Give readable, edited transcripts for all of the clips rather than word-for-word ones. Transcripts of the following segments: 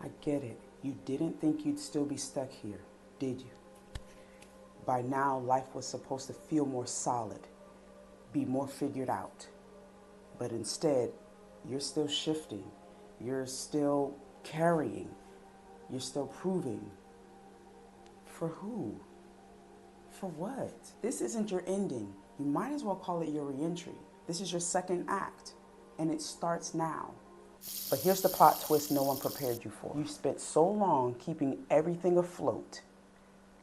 I get it. You didn't think you'd still be stuck here, did you? By now, life was supposed to feel more solid, be more figured out. But instead, you're still shifting. You're still carrying. You're still proving. For who? For what? This isn't your ending. You might as well call it your reentry. This is your second act, and it starts now. But here's the plot twist no one prepared you for. You spent so long keeping everything afloat,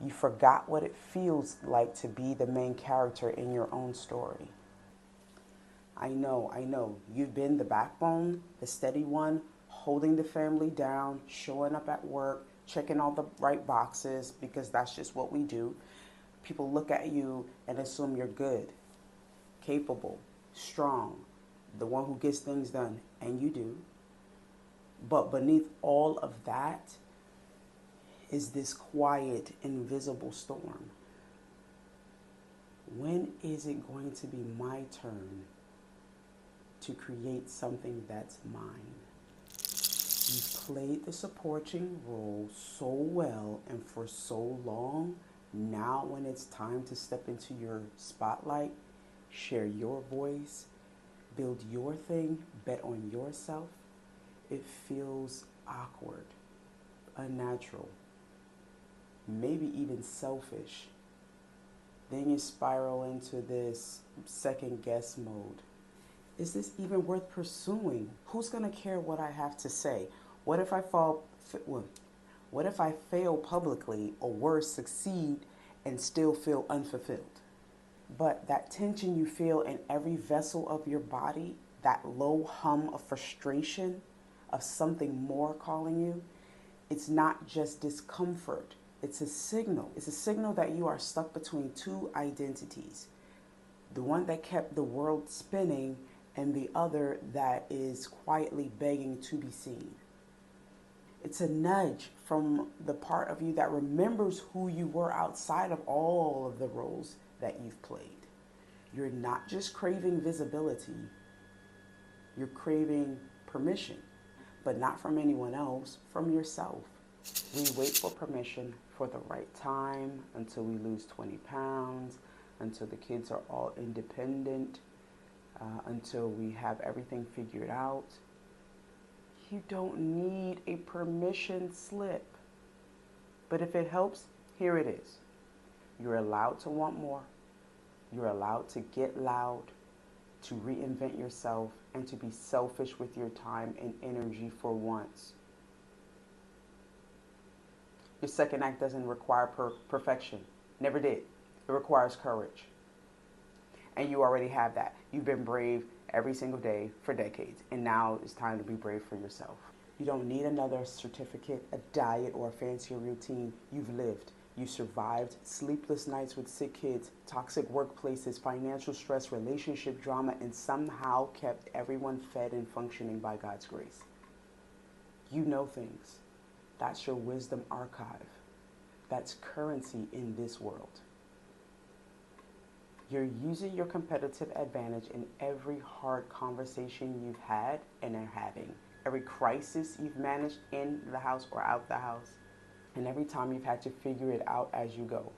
you forgot what it feels like to be the main character in your own story. I know. You've been the backbone, the steady one, holding the family down, showing up at work, checking all the right boxes, because that's just what we do. People look at you and assume you're good, capable, strong, the one who gets things done, and you do. But beneath all of that is this quiet, invisible storm. When is it going to be my turn to create something that's mine? You've played the supporting role so well and for so long. Now when it's time to step into your spotlight, share your voice, build your thing, bet on yourself, it feels awkward, unnatural, maybe even selfish. Then you spiral into this second guess mode. Is this even worth pursuing? Who's going to care what I have to say? What if I fail publicly, or worse, succeed and still feel unfulfilled? But that tension you feel in every vessel of your body, that low hum of frustration, of something more calling you, it's not just discomfort. It's a signal. It's a signal that you are stuck between two identities. The one that kept the world spinning and the other that is quietly begging to be seen. It's a nudge from the part of you that remembers who you were outside of all of the roles that you've played. You're not just craving visibility, you're craving permission, but not from anyone else, from yourself. We wait for permission for the right time, until we lose 20 pounds, until the kids are all independent, until we have everything figured out. You don't need a permission slip. But if it helps, here it is. You're allowed to want more. You're allowed to get loud, to reinvent yourself, and to be selfish with your time and energy for once. Your second act doesn't require perfection. Never did. It requires courage. And you already have that. You've been brave every single day for decades. And now it's time to be brave for yourself. You don't need another certificate, a diet, or a fancier routine. You've lived. You survived sleepless nights with sick kids, toxic workplaces, financial stress, relationship drama, and somehow kept everyone fed and functioning by God's grace. You know things. That's your wisdom archive. That's currency in this world. You're using your competitive advantage in every hard conversation you've had and are having, every crisis you've managed in the house or out the house, and every time you've had to figure it out as you go.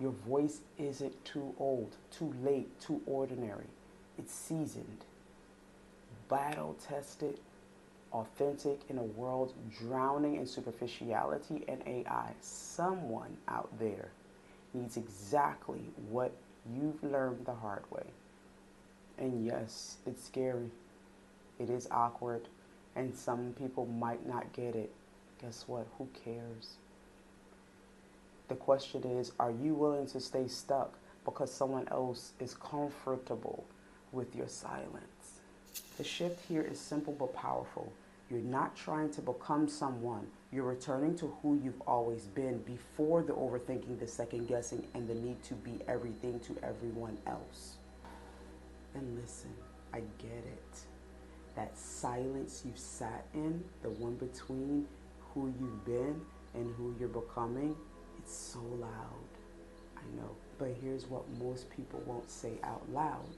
Your voice isn't too old, too late, too ordinary. It's seasoned, battle-tested, authentic in a world drowning in superficiality and AI. Someone out there needs exactly what you've learned the hard way. And yes, it's scary. It is awkward. And some people might not get it. Guess what? Who cares? The question is, are you willing to stay stuck because someone else is comfortable with your silence? The shift here is simple but powerful. You're not trying to become someone. You're returning to who you've always been before the overthinking, the second guessing, and the need to be everything to everyone else. And listen, I get it. That silence you've sat in, the one between who you've been and who you're becoming, it's so loud. I know. But here's what most people won't say out loud.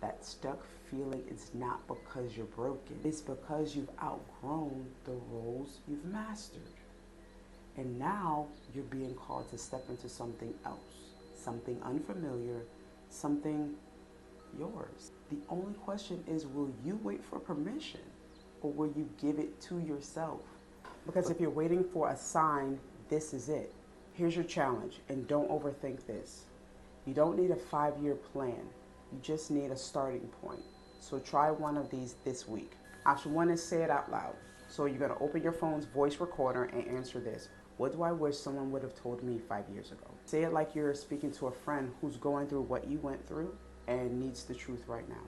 That stuck feeling is not because you're broken. It's because you've outgrown the roles you've mastered. And now you're being called to step into something else, something unfamiliar, something yours. The only question is, will you wait for permission or will you give it to yourself? Because if you're waiting for a sign, this is it. Here's your challenge, and don't overthink this. You don't need a 5-year plan. You just need a starting point. So try one of these this week. Option 1 is say it out loud. So you're going to open your phone's voice recorder and answer this. What do I wish someone would have told me 5 years ago? Say it like you're speaking to a friend who's going through what you went through and needs the truth right now.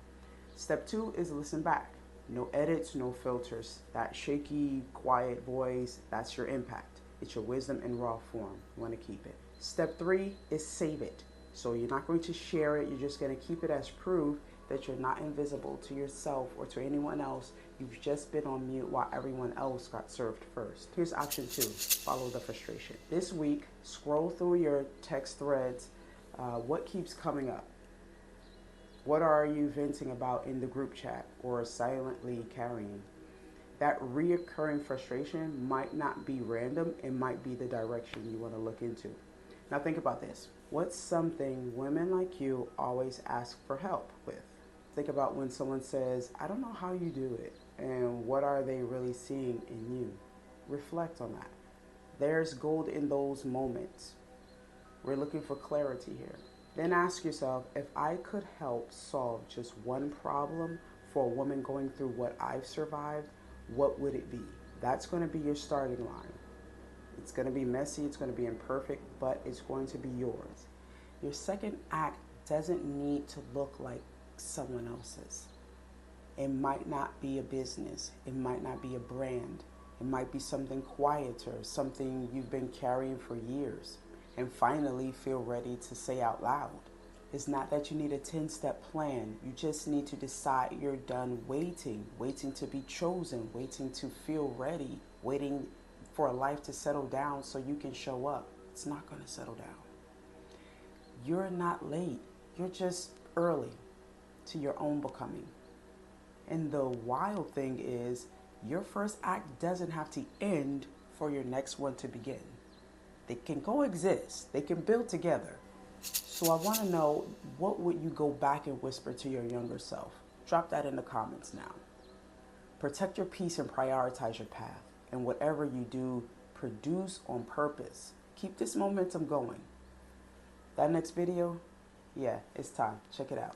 Step 2 is listen back. No edits, no filters. That shaky, quiet voice, that's your impact. It's your wisdom in raw form. You want to keep it. Step 3 is save it. So you're not going to share it. You're just going to keep it as proof that you're not invisible to yourself or to anyone else. You've just been on mute while everyone else got served first. Here's option 2, follow the frustration. This week, scroll through your text threads. What keeps coming up? What are you venting about in the group chat or silently carrying? That reoccurring frustration might not be random. It might be the direction you want to look into. Now think about this. What's something women like you always ask for help with? Think about when someone says, I don't know how you do it, and what are they really seeing in you? Reflect on that. There's gold in those moments. We're looking for clarity here. Then ask yourself, if I could help solve just one problem for a woman going through what I've survived, what would it be? That's going to be your starting line. It's going to be messy, it's going to be imperfect, but it's going to be yours. Your second act doesn't need to look like someone else's. It might not be a business. It might not be a brand. It might be something quieter, something you've been carrying for years and finally feel ready to say out loud. It's not that you need a 10-step plan. You just need to decide you're done waiting to be chosen, waiting to feel ready, waiting for a life to settle down so you can show up. It's not going to settle down. You're not late. You're just early to your own becoming. And the wild thing is, your first act doesn't have to end for your next one to begin. They can coexist. They can build together. So I want to know, what would you go back and whisper to your younger self? Drop that in the comments now. Protect your peace and prioritize your path. And whatever you do, produce on purpose. Keep this momentum going. That next video, yeah, it's time. Check it out.